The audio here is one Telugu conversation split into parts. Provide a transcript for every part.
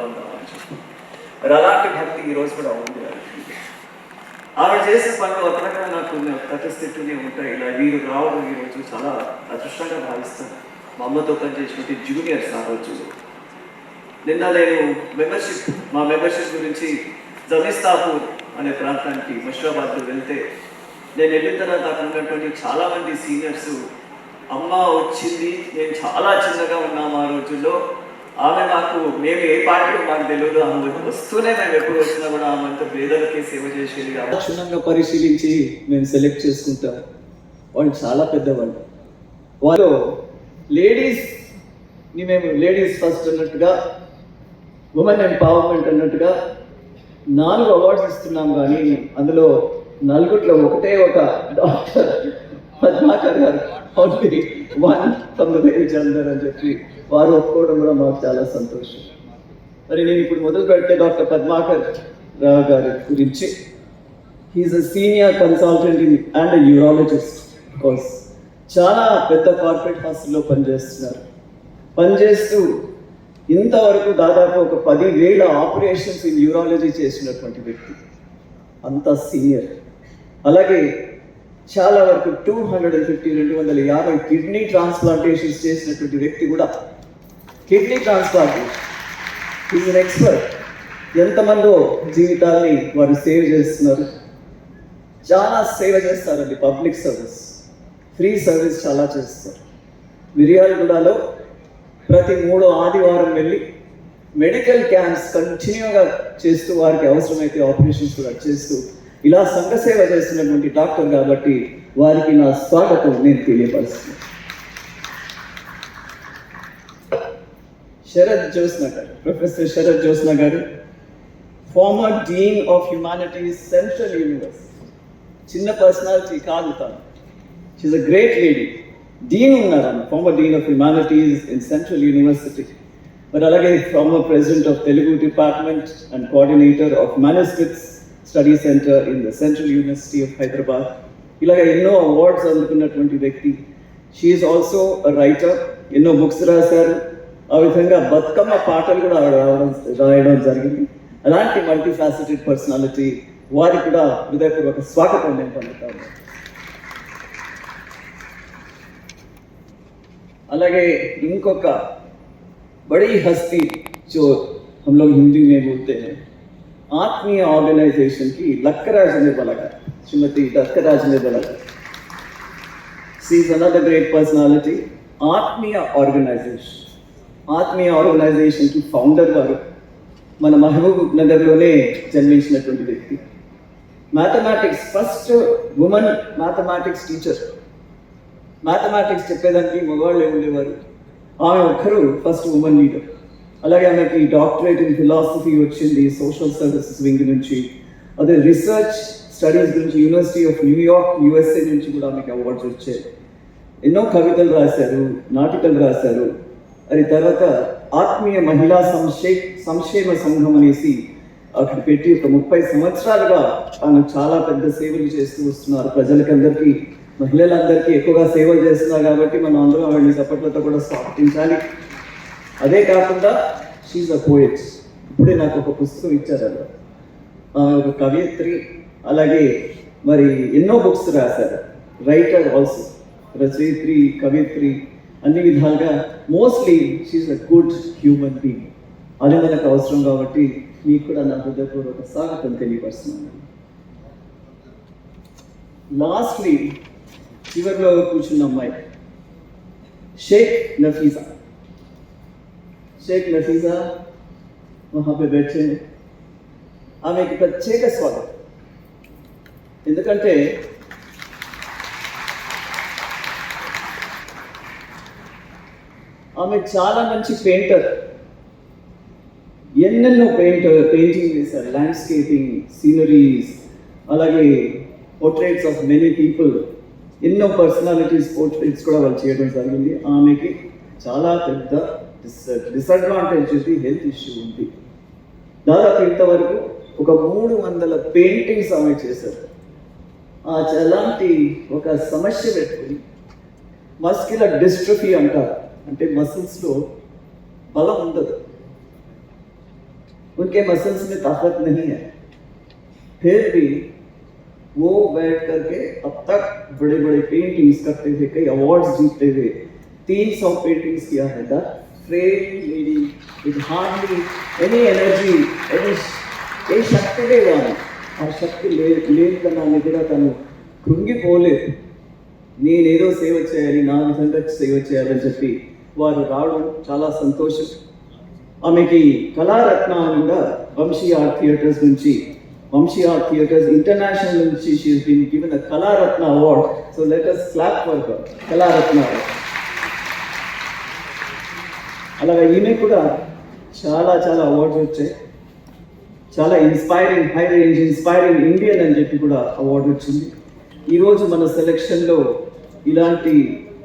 ఉందామని చెప్పి. మరి అలాంటి భక్తి ఈరోజు కూడా ఉంది. ఆవిడ చేసే పనులు అతనగా నాకు తటస్థితునే ఉంటాయి. ఇలా వీరు రావడం ఈరోజు చాలా అదృష్టంగా భావిస్తాను. మా అమ్మతో పనిచేసినటువంటి జూనియర్స్ ఆ రోజు. నిన్న నేను మా మెంబర్షిప్ గురించి జమీస్తాపూర్ అనే ప్రాంతానికి ముషిరాబాద్లో వెళ్తే నేను వెళ్ళిన తర్వాత అక్కడ ఉన్నటువంటి చాలామంది సీనియర్స్ అమ్మ వచ్చింది, నేను చాలా చిన్నగా ఉన్నాము ఆ రోజుల్లో, ఆమె మేము ఏ పార్టీ మాకు తెలియదు, ఆమె వస్తూనే మేము ఎప్పుడు వచ్చినా కూడా ఆమెతో పేదలకే సేవ చేసేది. క్షుణ్ణంగా పరిశీలించి మేము సెలెక్ట్ చేసుకుంటాం. వాళ్ళు చాలా పెద్దవాళ్ళు. వాళ్ళు లేడీస్ని మేము లేడీస్ ఫస్ట్ అన్నట్టుగా, ఉమెన్ ఎంపవర్మెంట్ అన్నట్టుగా 4 అవార్డ్స్ ఇస్తున్నాం. కానీ అందులో 4 ఒకటే ఒక డాక్టర్ పద్మాకర్ గారు ఓన్లీ 1 ఫ్రమ్ ద వేజ్ అందర్ అని చెప్పి వారు ఒప్పుకోవడం కూడా మాకు చాలా సంతోషం. మరి నేను ఇప్పుడు మొదలు పెడితే డాక్టర్ పద్మాకర్ రావు గారి గురించి. He's a senior consultant and urologist. Course చాలా పెద్ద కార్పొరేట్ హాస్పిటల్లో పనిచేస్తూ ఇంతవరకు దాదాపు ఒక 10,000 ఆపరేషన్స్ ఇన్ యూరాలజీ చేసినటువంటి వ్యక్తి, అంత సీనియర్. అలాగే చాలా వరకు 250 కిడ్నీ ట్రాన్స్ప్లాంటేషన్స్ చేసినటువంటి వ్యక్తి కూడా. Kidney transplantation is an expert. ఎంతమందో జీవితాల్ని వారు సేవ్ చేస్తున్నారు. చాలా సేవ చేస్తారండి. పబ్లిక్ సర్వీస్, ఫ్రీ సర్వీస్ చాలా చేస్తారు. మిర్యాలగూడలో ప్రతి 3వ ఆదివారం వెళ్ళి మెడికల్ క్యాంప్స్ కంటిన్యూగా చేస్తూ వారికి అవసరమైతే ఆపరేషన్స్ కూడా చేస్తూ ఇలా సంఘ సేవ చేస్తున్నటువంటి డాక్టర్ కాబట్టి వారికి నా స్వాగతం నేను తెలియపరుస్తున్నాను. శరత్ జ్యోత్స్న గారు, ప్రొఫెసర్ శరత్ జ్యోత్స్న గారు, former dean of humanities, central university. చిన్న పర్సనాలిటీ కాదు తను. She is a great lady. Dean ఉన్నారు, former dean of humanities in central university. మరి అలాగే former president of Telugu department and coordinator of manuscripts study center in the central university of Hyderabad. ఇలాగ ఎన్నో అవార్డ్స్ అందుకున్నటువంటి వ్యక్తి. She is also a writer. ఎన్నో బుక్స్ రాశారు. ఆ విధంగా బతుకమ్మ పాటలు కూడా రాయడం జరిగింది. అలాంటి మల్టీ ఫ్యాసెటెడ్ పర్సనాలిటీ. వారికి కూడా హృదయపూర్వక స్వాగతం నేను పొందుతాను. అలాగే ఇంకొక बड़ी हस्ती जो हम लोग हिंदी में बोलते हैं, आत्मीय ऑर्गेनाइजेशन की लक्कराज ने बलगा, श्रीमती लक्कराज ने बलगा. She is another great personality. आत्मीय ऑर्गेनाइजेशन की फाउंडर वाరు మన మహబూబ్ నగర్లోనే జన్మించినటువంటి వ్యక్తి. Mathematics first women mathematics teacher. Mathematics చెప్పేదానికి మగవాళ్ళే ఉండేవారు. ఆమె ఒక్కరు ఫస్ట్ ఉమెన్ లీడర్. అలాగే ఆమెకి డాక్టరేట్ ఇన్ ఫిలాసఫీ వచ్చింది సోషల్ సర్వీసెస్ వింగ్ నుంచి. అదే రీసెర్చ్ స్టడీస్ గురించి యూనివర్సిటీ ఆఫ్ న్యూయార్క్ USA నుంచి కూడా ఆమెకి అవార్డ్స్ వచ్చాయి. ఎన్నో కవితలు రాశారు, నాటికలు రాశారు. అది తర్వాత ఆత్మీయ మహిళా సంక్షేమ సంఘం అనేసి అక్కడ పెట్టి ఒక 30 సంవత్సరాలుగా ఆమె చాలా పెద్ద సేవలు చేస్తూ వస్తున్నారు. ప్రజలకందరికీ, మహిళలందరికీ ఎక్కువగా సేవలు చేస్తున్నారు కాబట్టి మనం అందరం ఆవిడని చప్పట్లతో కూడా స్వాగతించాలి. అదే కాకుండా షీఈ్ అ పోయెట్. ఇప్పుడే నాకు ఒక పుస్తకం ఇచ్చారు. ఆమె ఒక కవయిత్రి. అలాగే మరి ఎన్నో బుక్స్ రాశారు. రైటర్ ఆల్సో, రచయిత్రి, కవయిత్రి, అన్ని విధాలుగా. Mostly she's a good human being. అది మనకు అవసరం కాబట్టి మీకు కూడా నా హృదయపూర్వక స్వాగతం తెలియపరుస్తున్నాను. లాస్ట్లీ చివరిలో కూర్చున్న అమ్మాయి షేక్ నఫీజా. షేక్ నఫీజా వహా పే బైఠే. ఆమెకి ప్రత్యేక స్వాగతం. ఎందుకంటే ఆమె చాలా మంచి పెయింటర్. ఎన్నెన్నో పెయింటింగ్ వేశారు. ల్యాండ్స్కేపింగ్, సీనరీస్, అలాగే పోర్ట్రేట్స్ ఆఫ్ మెనీ పీపుల్. ఎన్నో పర్సనాలిటీస్ పోర్ట్రేట్స్ కూడా వాళ్ళు చేయడం జరిగింది. ఆమెకి చాలా పెద్ద డిసడ్వాంటేజ్ ఉంది, హెల్త్ ఇష్యూ ఉంది. దాదాపు ఇంతవరకు ఒక 300 పెయింటింగ్స్ ఆమె చేశారు. అలాంటి ఒక సమస్య పెట్టుకుని మస్క్యులర్ డిస్ట్రోఫీ అంటారు. అంటే మసిల్స్లో బలం ఉండదు. उनके मसल्स में ताकत नहीं है, फिर भी वो बैठ करके अब तक बड़े बड़े पेंटिंग्स करते थे, कई अवार्ड्स जीतते हुए 300 पेंटिंग्स किया है। The frail lady with hardly any energy, ఏ శక్తి లేదు ఆమె. ఆ శక్తి లేదు కన్నా కూడా తను కృంగిపోలేదు. నేనేదో సేవ చేయాలి, నా విధంగా సేవ చేయాలని చెప్పి వారు రావడం చాలా సంతోషం. ఆమెకి కళారత్న అని కూడా వంశీ ఆర్ట్ థియేటర్స్ నుంచి, వంశీ ఆర్ట్ థియేటర్స్ ఇంటర్నేషనల్ నుంచి she has been given a Kalaratna award. So let us clap for her, Kalaratna award. అలాగే ఈమె కూడా చాలా చాలా అవార్డ్స్ వచ్చాయి. చాలా inspiring, high range inspiring Indian అని చెప్పి కూడా అవార్డు వచ్చింది. ఈరోజు మన సెలక్షన్లో ఇలాంటి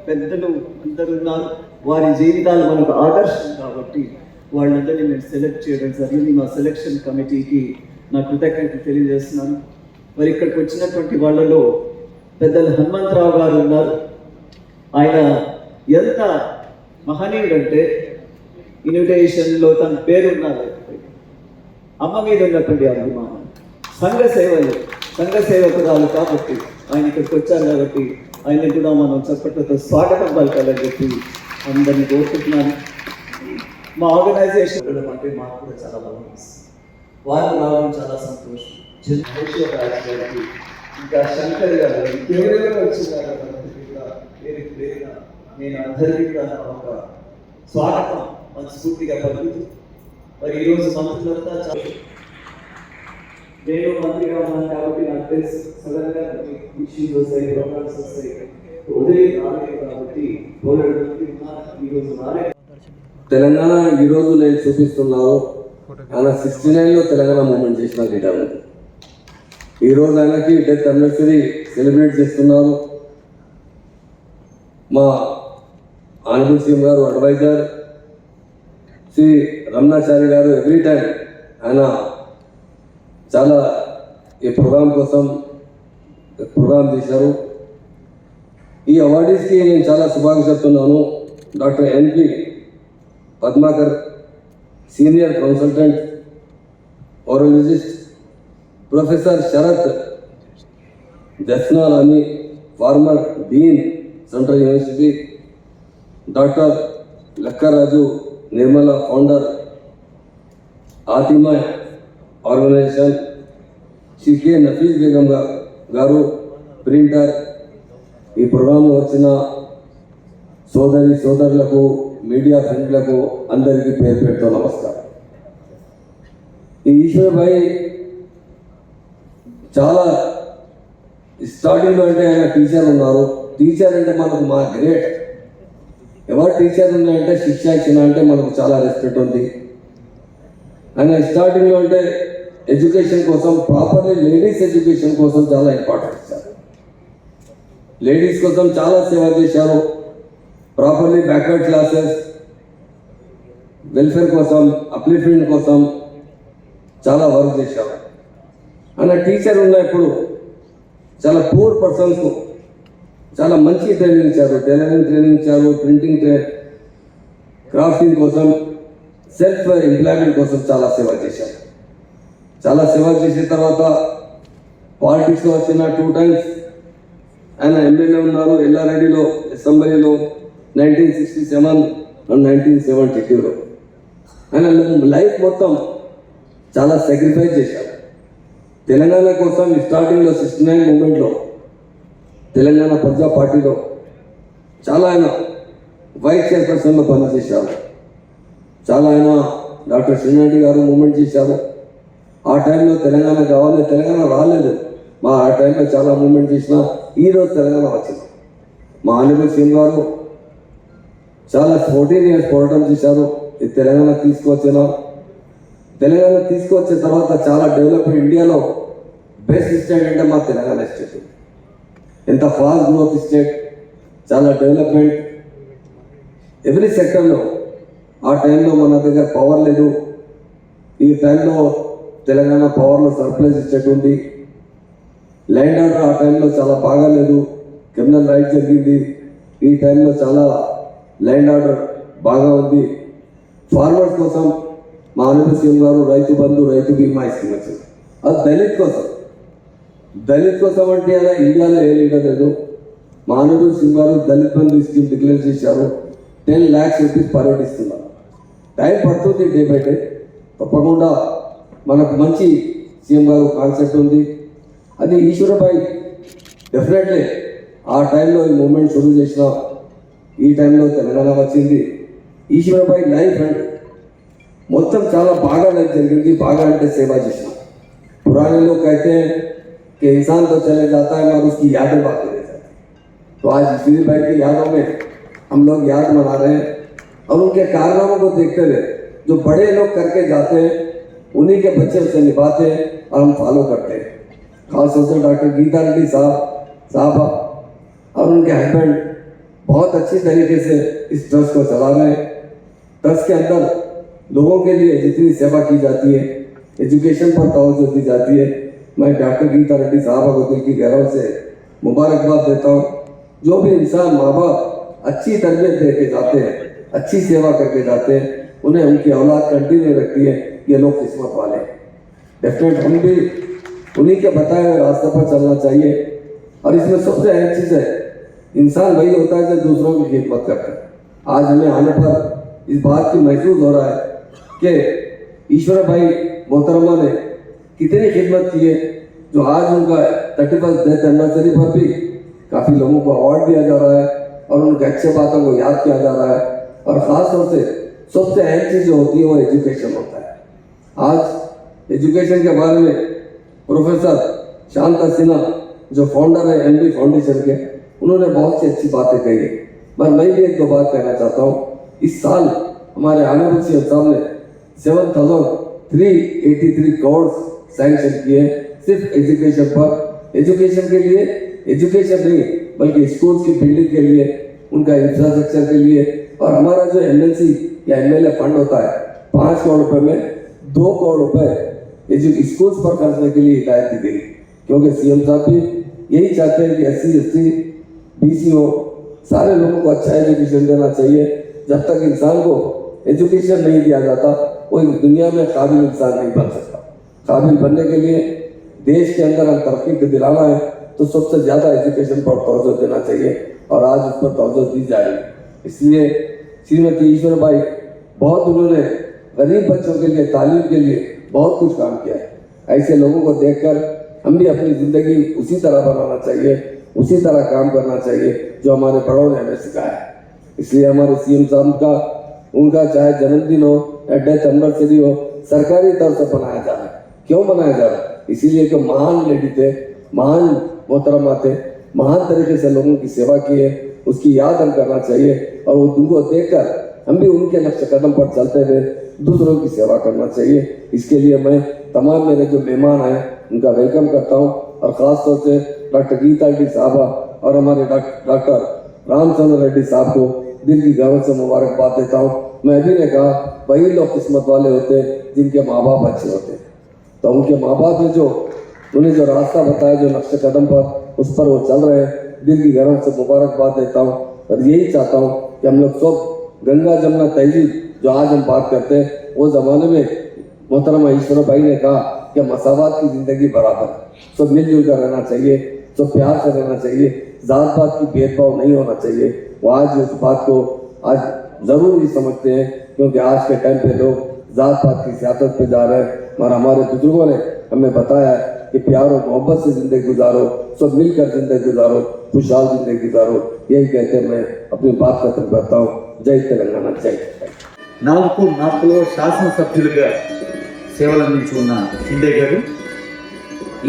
పెద్దలు అందరూ ఉన్నారు. వారి జీవితాలు మనకు ఆదర్శం కాబట్టి వాళ్ళందరినీ నేను సెలెక్ట్ చేయడం జరిగింది. మా సెలక్షన్ కమిటీకి నా కృతజ్ఞతలు తెలియజేస్తున్నాను. మరి ఇక్కడికి వచ్చినటువంటి వాళ్ళలో పెద్దలు హనుమంతరావు గారు ఉన్నారు. ఆయన ఎంత మహనీయుడంటే ఇన్విటేషన్లో తన పేరు ఉన్నారు, అమ్మ మీద ఉన్నటువంటి అభిమానం, సంఘ సేవకురాలు కాబట్టి ఆయన ఇక్కడికి వచ్చారు. కాబట్టి ఆయన కూడా మనం చప్పట్లతో స్వాగతం పలకాలని చెప్పి అందరినీ కోరుకుంటున్నాను. మా ఆర్గనైజేషన్ అంటే మాకు కూడా చాలా బాగుంది. వారు రావడం చాలా సంతోషం. గారికి ఇంకా శంకర్ గారు ఎవరెవరో వచ్చినారు కూడా నేను అందరికీ కూడా ఒక స్వాగతం మనస్ఫూర్తిగా పలుకుతూ, మరి ఈరోజు మంత్రులంతా చాలా, నేను మంత్రిగా ఉన్నాను కాబట్టి నాకు తెలుసు సడన్గా ఇష్యూస్ వస్తాయి, ప్రోగ్రామ్స్ వస్తాయి, వదిలి రాలేదు కాబట్టి ఈరోజు రాలేదు. తెలంగాణ ఈరోజు నేను చూపిస్తున్నాను, ఆయన 69లో తెలంగాణ మూమెంట్ చేసిన లీడర్. ఈరోజు ఆయనకి డెత్ యానివర్సరీ సెలబ్రేట్ చేస్తున్నారు. మా ఆనరబుల్ సీఎం గారు అడ్వైజర్ శ్రీ రమణాచారి గారు ఎవ్రీ టైం ఆయన చాలా ఈ ప్రోగ్రామ్ కోసం ప్రోగ్రామ్ చేశారు. ఈ అవార్డీస్కి నేను చాలా శుభాకాంక్షలు చెప్తున్నాను. Doctor NP Padmakar, senior consultant urologist, professor Sharath Dasnalani, former dean central university, doctor Lakkaraju Nirmala founder Athima organization, Shri K Nafees Begum గారు ప్రింటర్, ఈ ప్రోగ్రాంలో వచ్చిన సోదరులకు, మీడియా ఫ్రెండ్లకు అందరికీ పేరు పెడుతూ నమస్కారం. ఈ ఈశ్వర్ భాయ్ చాలా స్టార్టింగ్లో అంటే ఆయన టీచర్ ఉన్నారు. టీచర్ అంటే మనకు మా గ్రేట్. ఎవరు టీచర్ ఉన్నాయంటే శిక్ష ఇచ్చిన అంటే మనకు చాలా రెస్పెక్ట్ ఉంది. ఆయన స్టార్టింగ్లో అంటే ఎడ్యుకేషన్ కోసం, ప్రాపర్లీ లేడీస్ ఎడ్యుకేషన్ కోసం చాలా ఇంపార్టెంట్ ఇచ్చారు. లేడీస్ కోసం చాలా సేవ చేశారు. ప్రాపర్లీ బ్యాక్వర్డ్ క్లాసెస్ వెల్ఫేర్ కోసం, అప్లిఫ్ట్మెంట్ కోసం చాలా వర్క్ చేశారు. ఆయన టీచర్ ఉన్నప్పుడు చాలా పూర్ పర్సన్స్ చాలా మంచి ట్రైనింగ్ ఇచ్చారు. టైలరింగ్ ట్రైనింగ్ ఇచ్చారు, ప్రింటింగ్ క్రాఫ్టింగ్ కోసం, సెల్ఫ్ ఎంప్లాయ్మెంట్ కోసం చాలా సేవ చేశారు. చాలా సేవ చేసిన తర్వాత పాలిటిక్స్లో వచ్చిన 2 times ఆయన ఎమ్మెల్యే ఉన్నారు. ఎల్లారెడ్డిలో అసెంబ్లీలో 1967 అండ్ 1972లో. ఆయన లైఫ్ మొత్తం చాలా సాక్రిఫైస్ చేశారు తెలంగాణ కోసం. స్టార్టింగ్లో 69 మూమెంట్లో తెలంగాణ ప్రజా పార్టీలో చాలా ఆయన వైస్ చైర్పర్సన్లో పనిచేశారు. చాలా ఆయన డాక్టర్ శ్రీనాథ్ గారు మూమెంట్ చేశారు. ఆ టైంలో తెలంగాణ కావాలి, తెలంగాణ రాలేదు. ఆ టైంలో చాలా మూమెంట్ చేసిన ఈరోజు తెలంగాణ వచ్చింది. మా ఆనరబుల్ సీఎం గారు చాలా 14 years పోరాటం చేశారు. ఈ తెలంగాణ తీసుకొచ్చిన తర్వాత చాలా డెవలప్, ఇండియాలో బెస్ట్ స్టేట్ అంటే మా తెలంగాణ స్టేట్. ఎంత ఫాస్ట్ గ్రోత్ స్టేట్, చాలా డెవలప్మెంట్ ఎవ్రీ సెక్టర్లో. ఆ టైంలో మన దగ్గర పవర్ లేదు. ఈ టైంలో తెలంగాణ పవర్లో సర్ప్లస్ స్టేట్ ఉంది. ల్యాండ్ ఆర్డర్ ఆ టైంలో చాలా బాగాలేదు. క్రిమినల్ రైట్ జరిగింది. ఈ టైంలో చాలా ల్యాండ్ ఆర్డర్ బాగా ఉంది. ఫార్మర్స్ కోసం మానవ సీఎం గారు రైతు బంధు రైతు బీమా స్కీమ్ వచ్చింది. అది దళిత్ కోసం అంటే అలా ఇండియాలో ఏ లీడర్ లేదు. మానవ సింగ్ గారు దళిత్ బంధు స్కీమ్ డిక్లేర్ చేశారు. 10 lakhs రూపీస్ పర్యటిస్తున్నారు. టైం పడుతుంది డే బై డే. తప్పకుండా మనకు మంచి సీఎం గారు కాన్సెప్ట్ ఉంది. అది ఈశ్వరభాయ్ డెఫినెట్లీ ఆ టైంలో ఈ మూమెంట్ షురూ చేసిన ఈ టైంలో తెలంగాణ వచ్చింది. ఈశ్వరభాయ్ లైఫ్ అంటే మొత్తం చాలా బాగా లైఫ్ జరిగింది. బాగా అంటే సేవ చేసిన. पुराने लोग कहते हैं कि इंसान तो चले जाता है मगर उसकी यादें बाकी रह जाती हैं. तो आज ईश्वरी भाई की यादों में हम लोग याद मना रहे हैं और उनके कारनामों को देखते हुए जो बड़े लोग करके जाते हैं उन्हीं के बच्चे उसे निभाते हैं और हम फॉलो करते हैं. खासतौर से डॉक्टर गीता रेड्डी साहबा और उनके हस्बैंड बहुत अच्छी तरीके से इस ट्रस्ट को चला रहे हैं. ट्रस्ट के अंदर लोगों के लिए जितनी सेवा की जाती है, एजुकेशन पर तवज्जो दी जाती है, मैं डॉक्टर गीता रेड्डी साहबा को दिल की गहराई से मुबारकबाद देता हूँ. जो भी इंसान माँ बाप अच्छी तरबियत दे के जाते हैं, अच्छी सेवा करके जाते हैं, उन्हें उनकी औलाद कंटिन्यू रखती है. ये लोग किस्मत वाले हैं. डेफिनेट हम भी उन्हीं के बताए हुए रास्ते पर चलना चाहिए. और इसमें सबसे अहम चीज़ है, इंसान वही होता है जो दूसरों की खिदमत करता है. आज हमें आने पर इस बात की महसूस हो रहा है कि ईश्वर भाई मोहतरमा ने कितनी खिदमत की है. जो आज उनका 31st डेथ एनिवर्सरी पर भी काफ़ी लोगों को अवार्ड दिया जा रहा है और उनके अच्छे बातों को याद किया जा रहा है. और ख़ास तौर से सबसे अहम चीज़ जो होती है वो एजुकेशन होता है. आज एजुकेशन के बारे में प्रोफेसर शांता सिन्हा जो फाउंडर है MB फाउंडेशन के, उन्होंने बहुत सी अच्छी बातें कही है. पर मैं भी एक दो बात कहना चाहता हूँ. इस साल हमारे ऑनरेबल सीएम साहब ने 7,383 करोड़ सैंक्शन किए सिर्फ एजुकेशन पर. एजुकेशन के लिए, एजुकेशन नहीं बल्कि स्कूल्स की बिल्डिंग के लिए, उनका इंफ्रास्ट्रक्चर के लिए. और हमारा जो MLC या MLA फंड होता है 5 करोड़ रुपए में 2 करोड़ रुपए स्कूल्स पर खर्चने के लिए हिदायत दी गई. क्योंकि सीएम साहब भी यही चाहते हैं कि SC ST BC हो, सारे लोगों को अच्छा एजुकेशन देना चाहिए. जब तक इंसान को एजुकेशन नहीं दिया जाता वो इस दुनिया में काबिल इंसान नहीं बन सकता. काबिल बनने के लिए देश के अंदर हम तरक्की को दिलाना है तो सबसे ज़्यादा एजुकेशन पर तवज्जो देना चाहिए और आज उस पर तवज्जो दी जा रही है. इसलिए श्रीमती ईश्वर भाई बहुत उन्होंने गरीब बच्चों के लिए, तालीम के लिए बहुत कुछ काम किया है. ऐसे लोगों को देखकर हम भी अपनी ज़िंदगी उसी तरह बनाना चाहिए, उसी तरह काम करना चाहिए जो हमारे बड़ों ने हमें सिखाया है. इसलिए हमारे CM साहब का, उनका चाहे जन्मदिन हो या डेथ एनिवर्सरी हो, सरकारी तौर से मनाया जा रहा है. क्यों मनाया जा रहा है? इसीलिए कि महान लेडी थे, महान मोहतरमा थे, महान तरीके से लोगों की सेवा की है, उसकी याद हम करना चाहिए. और वो उनको देखकर हम भी उनके नक्श कदम पर चलते हुए दूसरों की सेवा करना चाहिए. इसके लिए मैं तमाम मेरे जो मेहमान आए उनका वेलकम करता हूँ. और ख़ास तौर से डॉक्टर गीता रेड्डी साहबा और हमारे डॉक्टर रामचंद्र रेड्डी साहब को दिल की गहराई से मुबारकबाद देता हूँ. मैं अभी ने कहा वही लोग किस्मत वाले होते हैं जिनके माँ बाप अच्छे होते हैं. तो उनके माँ बाप ने जो उन्हें जो रास्ता बताया, जो नक्शे कदम पर उस पर वो चल रहे हैं, दिल की गहराई से मुबारकबाद देता हूँ. और यही चाहता हूँ कि हम लोग सब गंगा जमुना तहजीब जो आज हम बात करते हैं, वो ज़माने में मोहतरमा ईश्वर भाई ने कहा कि मसावत की ज़िंदगी बराबर, सब मिलजुल कर रहना चाहिए, सब प्यार से रहना चाहिए, ज़ात पात की भेदभाव नहीं होना चाहिए. वो आज उस बात को आज ज़रूर ही समझते हैं क्योंकि आज के टाइम पे लोग ज़ात पात की सियासत पे जा रहे हैं. और हमारे बुजुर्गों ने हमें बताया है कि प्यार और मोहब्बत से ज़िंदगी गुजारो, सब मिलकर ज़िंदगी गुजारो, खुशहाल ज़िंदगी गुजारो. यही कहते मैं अपनी बात खत्म करता हूँ. जय तेलंगाना, जय. 4 శాసనసభ్యులుగా సేవలు అందించుకున్న షిండే గారు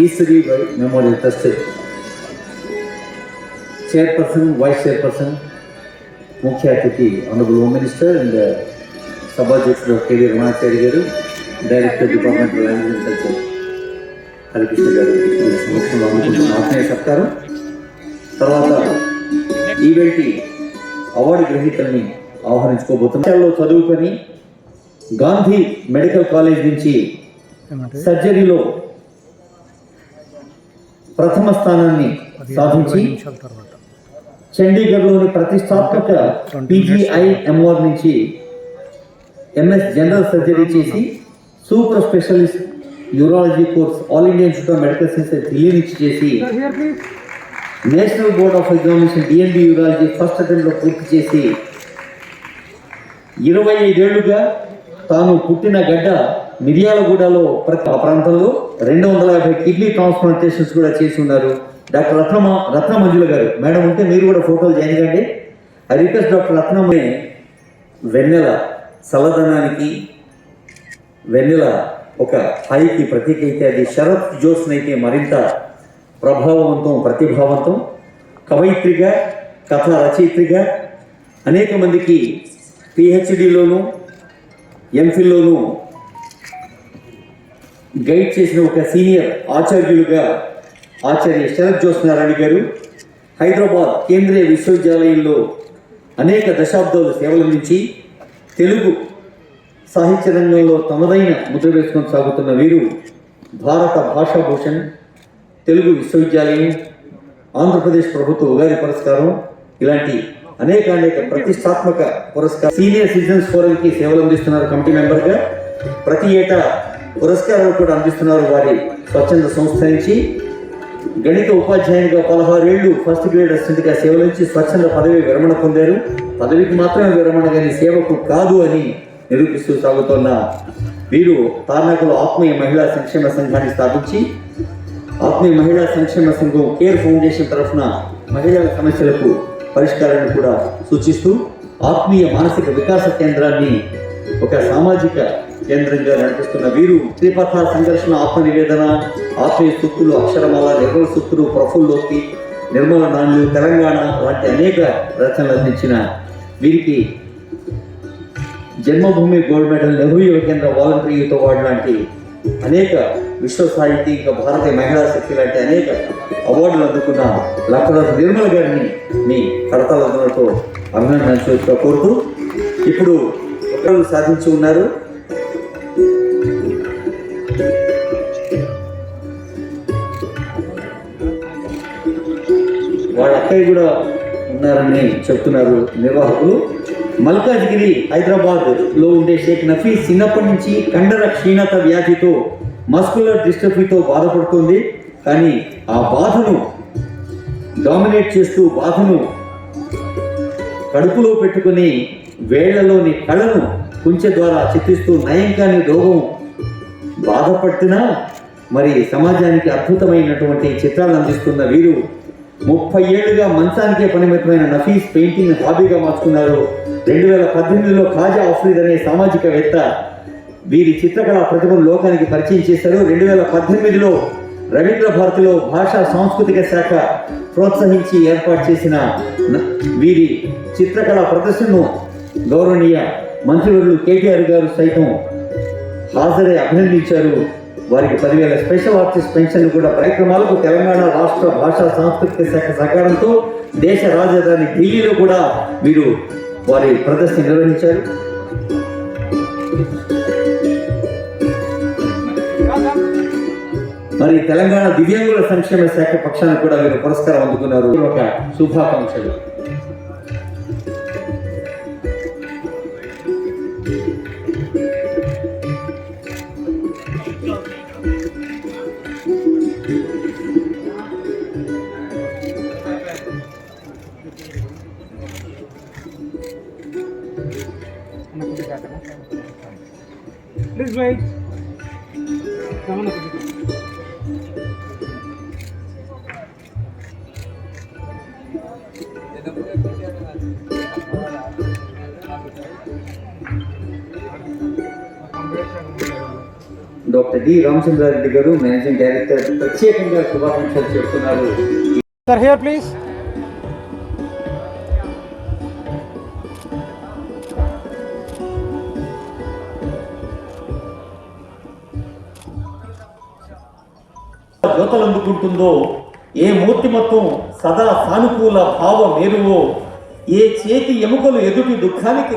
Eshwari Bai memorial trust chairperson, vice chairperson, ముఖ్య అతిథి ఆనరబుల్ హోమ్ మినిస్టర్ అండ్ సభాధ్యక్షుడు కేవీ రమణాచారి గారు, director department land and culture Harikrishna గారు సమక్షంలో అందుకుంటున్న ఆత్మీయ సత్కారం. తర్వాత ఈవెంట్ అవార్డు గ్రహీతల్ని ఆహ్వానించుకోబోతున్నాం. చదువుకొని గాంధీ మెడికల్ కాలేజ్ నుంచి సర్జరీలో ప్రథమ స్థానాన్ని సాధించి చండీగఢ్లోని ప్రతిష్టాత్మక PGI MR నుంచి ఎంఎస్ జనరల్ సర్జరీ చేసి super specialist urology course all India institute of medical sciences Delhi నుంచి చేసి national board of examination DNB urology first అటెంప్ట్లో పూర్తి చేసి 25 ఏళ్లుగా తాను పుట్టిన గడ్డ మిర్యాలగూడలో ఆ ప్రాంతంలో 250 కిడ్నీ ట్రాన్స్ప్లాంటేషన్స్ కూడా చేసి ఉన్నారు. డాక్టర్ రత్న మంజుల గారు మేడం ఉంటే మీరు కూడా ఫోటోలు జాయిన్ కండి. ఐ రిక్వెస్ట్ డాక్టర్ రత్నమే వెన్నెల చల్లదనానికి, వెన్నెల ఒక హాయికి ప్రతీక అయితే అది శరత్ జ్యోత్స్నైతే మరింత ప్రభావవంతం, ప్రతిభావంతం, కవయిత్రిగా, కథ రచయిత్రిగా అనేక మందికి పిహెచ్డిలోను ఎంఫిల్లోను గైడ్ చేసిన ఒక సీనియర్ ఆచార్యులుగా ఆచార్య శరత్ జ్యోత్స్నారాయణ గారు హైదరాబాద్ కేంద్రీయ విశ్వవిద్యాలయంలో అనేక దశాబ్దాలు సేవలందించి తెలుగు సాహిత్య రంగంలో తమదైన ముద్ర వేసుకొని సాగుతున్న వీరు భారత భాషాభూషణ్, తెలుగు విశ్వవిద్యాలయం, ఆంధ్రప్రదేశ్ ప్రభుత్వ ఉగాది పురస్కారం ఇలాంటి అనేక ప్రతిష్టాత్మక పురస్కారం, సీనియర్ సిటిజన్స్ ఫోరంకి సేవలు అందిస్తున్నారు కమిటీ మెంబర్గా. ప్రతి ఏటా పురస్కారాలు కూడా అందిస్తున్నారు వారి స్వచ్ఛంద సంస్థ నుంచి. గణిత ఉపాధ్యాయునిగా 16 ఏళ్లు ఫస్ట్ గ్రేడ్ అసిస్టెంట్గా సేవలు నుంచి స్వచ్ఛంద పదవి విరమణ పొందారు. పదవికి మాత్రమే విరమణ కానీ సేవకు కాదు అని నిరూపిస్తూ సాగుతున్న వీరు తార్నాకలో ఆత్మీయ మహిళా సంక్షేమ సంఘాన్ని స్థాపించి ఆత్మీయ మహిళా సంక్షేమ సంఘం కేర్ ఫౌండేషన్ తరఫున మహిళల సమస్యలకు పరిష్కారాన్ని కూడా సూచిస్తూ ఆత్మీయ మానసిక వికాస కేంద్రాన్ని ఒక సామాజిక కేంద్రంగా నడిపిస్తున్న వీరు త్రిపథ సంఘర్షణ, ఆత్మ నివేదన, ఆత్మీయ సూక్తులు, అక్షరమాల, నిర్మల సూక్తులు, ప్రఫుల్లోక్తి, నిర్మల నాణ్యులు, తెలంగాణ లాంటి అనేక రచనలు అందించిన వీరికి జన్మభూమి గోల్డ్ మెడల్, నెహ్రూ యువ కేంద్ర వాలంటరీ యూత్ అవార్డు లాంటి అనేక విశ్వ సాహితీ, ఇంకా భారతీయ మహిళా శక్తి లాంటి అనేక అవార్డులు అందుకున్న లక్కదాసు నిర్మల గారిని మీ కరతాళతో అభినందనలు కోరుతూ ఇప్పుడు ఒకరు సాధించి ఉన్నారు. వాళ్ళ అక్కయ్య కూడా ఉన్నారని చెప్తున్నారు నిర్వాహకులు. మల్కాజ్గిరి హైదరాబాద్లో ఉండే షేక్ నఫీస్ చిన్నప్పటి నుంచి కండర క్షీణత వ్యాధితో, మస్కులర్ డిస్ట్రఫీతో బాధపడుతుంది. కానీ ఆ బాధను డామినేట్ చేస్తూ, బాధను కడుపులో పెట్టుకుని వేళ్లలోని కళను కుంచె ద్వారా చిత్రిస్తూ నయం కాని రోగం బాధపడుతున్నా మరి సమాజానికి అద్భుతమైనటువంటి చిత్రాలు అందిస్తున్న వీరు 30 ఏళ్లుగా మంచానికే పరిమితమైన నఫీస్ పెయింటింగ్ హాబీగా మార్చుకున్నారు. 2018లో ఖాజా ఆఫ్రీద్ అనే సామాజికవేత్త వీరి చిత్రకళా ప్రతిభను లోకానికి పరిచయం చేశారు. 2018లో రవీంద్ర భారతిలో భాషా సాంస్కృతిక శాఖ ప్రోత్సహించి ఏర్పాటు చేసిన వీరి చిత్రకళా ప్రదర్శనను గౌరవనీయ మంత్రివర్యులు కేటీఆర్ గారు సైతం హాజరై అభినందించారు. వారికి 10,000 స్పెషల్ ఆర్టిస్ట్ పెన్షన్లు కూడా కార్యక్రమాలకు తెలంగాణ రాష్ట్ర భాషా సాంస్కృతిక శాఖ సహకారంతో దేశ రాజధాని ఢిల్లీలో కూడా వీరు వారి ప్రదర్శన నిర్వహించారు. మరి తెలంగాణ దివ్యాంగుల సంక్షేమ శాఖ పక్షాన్ని కూడా వీరు పురస్కారం అందుకున్నారు. ఒక శుభాకాంక్షలు. Please wait. Doctor D Ramachandra Reddy గారు మేనేజింగ్ డైరెక్టర్ ప్రత్యేకంగా శుభాకాంక్షలు చెప్తున్నారు. Sir, here please. జ్యోతలు అందుకుంటుందో, ఏ మూర్తిమత్వం సదా సానుకూల భావ మేరువో, ఏ చేతి ఎముకలు ఎదుటి దుఃఖానికి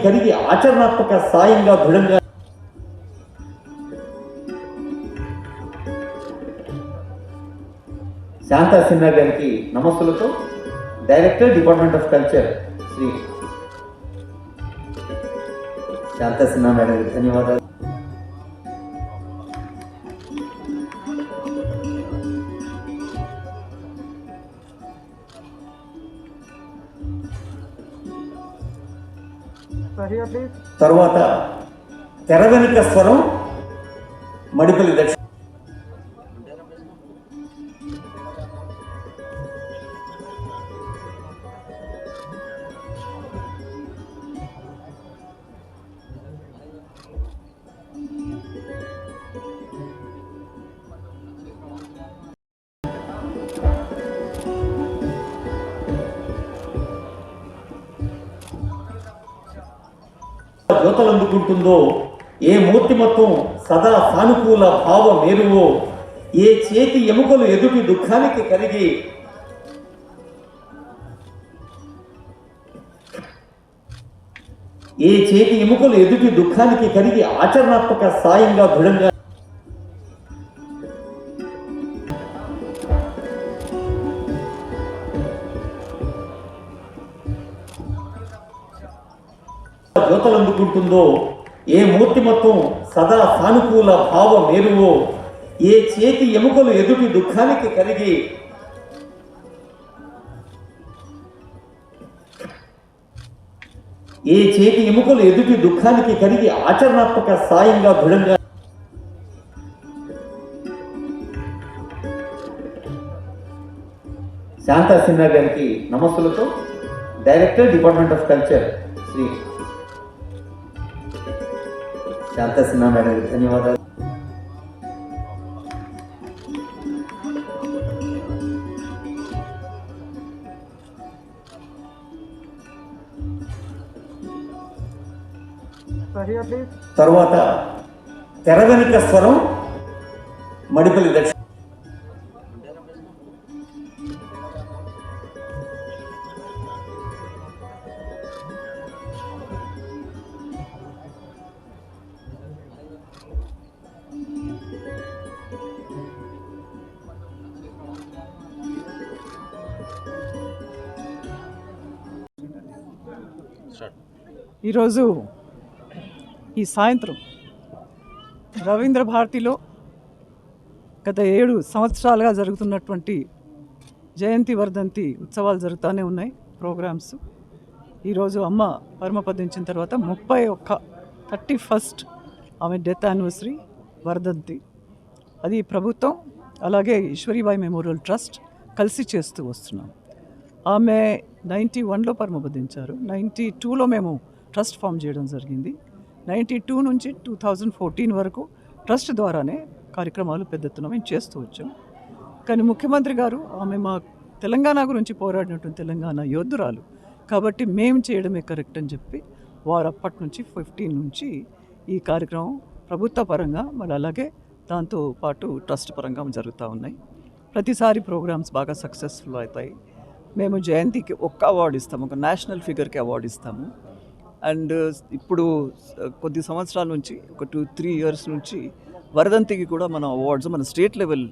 కలిగి ఆచరణాత్మక సాయంగా దృఢంగా శాంతా సిన్హా గారికి నమస్సులతో director department of culture Shri Shanta Sinha madam గారికి ధన్యవాదాలు. Sir, here please. తరువాత తెర వెనుక స్వరం మడిపల్లి దక్ష జ్యోతలందుకుంటుందో, ఏ మూర్తిమత్వం సదా సానుకూల భావ మేరువో, ఏ చేతి ఎముకలు ఎదుటి దుఃఖానికి కరిగి ఆచరణాత్మక సాయంగా దృఢంగా జ్యోతలందుకుంటుందో, ఏ మూర్తిమత్వం సదా సానుకూల భావ మేరువో, ఏ చేతి ఎముకలు ఎదుటి దుఃఖానికి కరిగి ఆచరణాత్మక సాయంగా దృఢంగా శాంతా సిన్హా గారికి నమస్సులతో director department of culture Shri Shanta Sinha madam గారికి ధన్యవాదాలు. Sir, here please. తరువాత తెర వెనుక స్వరం మడిపల్లి దక్ష ఈరోజు ఈ సాయంత్రం రవీంద్ర భారతిలో గత 7 సంవత్సరాలుగా జరుగుతున్నటువంటి జయంతి వర్ధంతి ఉత్సవాలు జరుగుతూనే ఉన్నాయి ప్రోగ్రామ్స్. ఈరోజు అమ్మ పరమపదించిన తర్వాత 31 ఆమె డెత్ యానివర్సరీ వర్ధంతి. అది ప్రభుత్వం అలాగే ఈశ్వరీబాయి మెమోరియల్ ట్రస్ట్ కలిసి చేస్తూ వస్తున్నాం. ఆమె 91లో పరమపదించారు. 92లో మేము ట్రస్ట్ ఫామ్ చేయడం జరిగింది. 92 నుంచి 2014 వరకు ట్రస్ట్ ద్వారానే కార్యక్రమాలు పెద్ద ఎత్తున మేము చేస్తూ వచ్చాం. కానీ ముఖ్యమంత్రి గారు ఆమె మా తెలంగాణ గురించి పోరాడినటువంటి తెలంగాణ యోధురాలు కాబట్టి మేము చేయడమే కరెక్ట్ అని చెప్పి వారు అప్పటి నుంచి 15 నుంచి ఈ కార్యక్రమం ప్రభుత్వ పరంగా మరి అలాగే దాంతో పాటు ట్రస్ట్ పరంగా జరుగుతూ ఉన్నాయి. ప్రతిసారి ప్రోగ్రామ్స్ బాగా సక్సెస్ఫుల్ అవుతాయి. మేము జయంతికి ఒక్క అవార్డు ఇస్తాము, ఒక నేషనల్ ఫిగర్కి అవార్డు ఇస్తాము. అండ్ ఇప్పుడు కొద్ది సంవత్సరాల నుంచి ఒక 2-3 ఇయర్స్ నుంచి వర్ధంతికి కూడా మనం అవార్డ్స్ మన స్టేట్ లెవెల్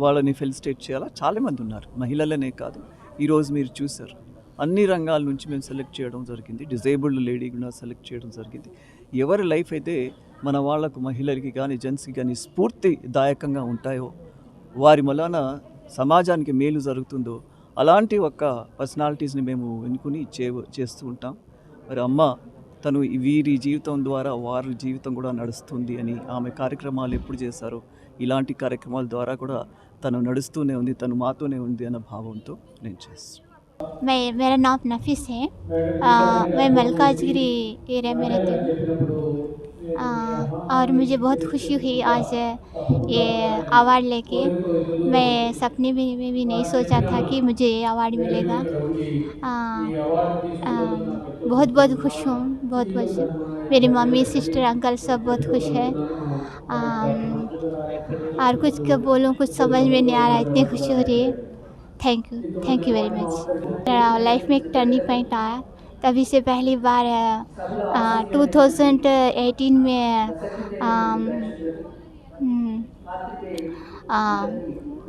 వాళ్ళని ఫెలిసిటేట్ చేయాలా. చాలామంది ఉన్నారు, మహిళలనే కాదు. ఈరోజు మీరు చూసారు అన్ని రంగాల నుంచి మేము సెలెక్ట్ చేయడం జరిగింది. డిజేబుల్డ్ లేడీ కూడా సెలెక్ట్ చేయడం జరిగింది. ఎవరి లైఫ్ అయితే మన వాళ్ళకు మహిళలకి కానీ జెంట్స్కి కానీ స్ఫూర్తిదాయకంగా ఉంటాయో, వారి వలన సమాజానికి మేలు జరుగుతుందో అలాంటి ఒక పర్సనాలిటీస్ని మేము ఎన్నుకుని చేస్తూ ఉంటాం. మరి అమ్మ తను వీరి జీవితం ద్వారా వారి జీవితం కూడా నడుస్తుంది అని ఆమె కార్యక్రమాలు ఎప్పుడు చేశారో ఇలాంటి కార్యక్రమాల ద్వారా కూడా తను నడుస్తూనే ఉంది, తను మాతోనే ఉంది అన్న భావంతో నేను చేస్తాను. मेरा नाम नफीस है. मैं मलकाजगिरी एरिया में रहती हूँ और मुझे बहुत खुशी हुई आज ये अवार्ड लेके. मैं सपने में भी नहीं सोचा था कि मुझे ये अवार्ड मिलेगा. बहुत बहुत खुश हूँ, बहुत खुश. मेरी मम्मी सिस्टर अंकल सब बहुत खुश है. और कुछ क्या बोलूँ, कुछ समझ में नहीं आ रहा, इतनी खुशी हो रही है. Thank you very much. मेरा लाइफ में एक टर्निंग पॉइंट आया. तभी से पहली बार 2018 में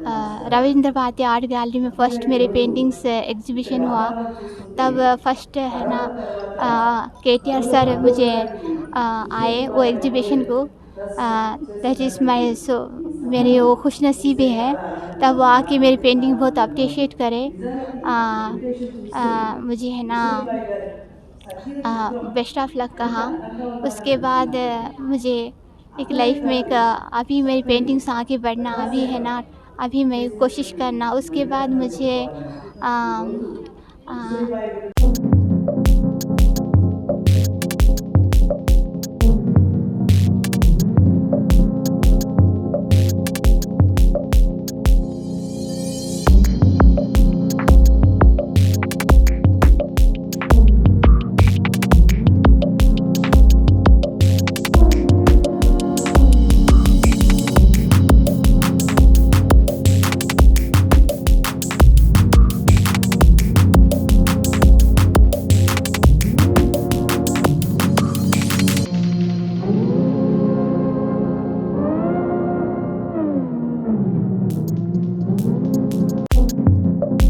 रविंद्र भारती आर्ट गैलरी में फर्स्ट मेरे पेंटिंग्स एग्जीबिशन हुआ, तब फर्स्ट है ना KTR सर मुझे आए वो एग्जीबिशन को। दैट इज़ माई मेरी वो खुशनसीबी है, तब वो आके मेरी पेंटिंग बहुत अप्रिशिएट करे। मुझे है ना बेस्ट ऑफ लक कहा। उसके बाद मुझे एक लाइफ में एक अभी मेरी पेंटिंग्स आगे बढ़ना, अभी है ना अभी मैं कोशिश करना। उसके बाद मुझे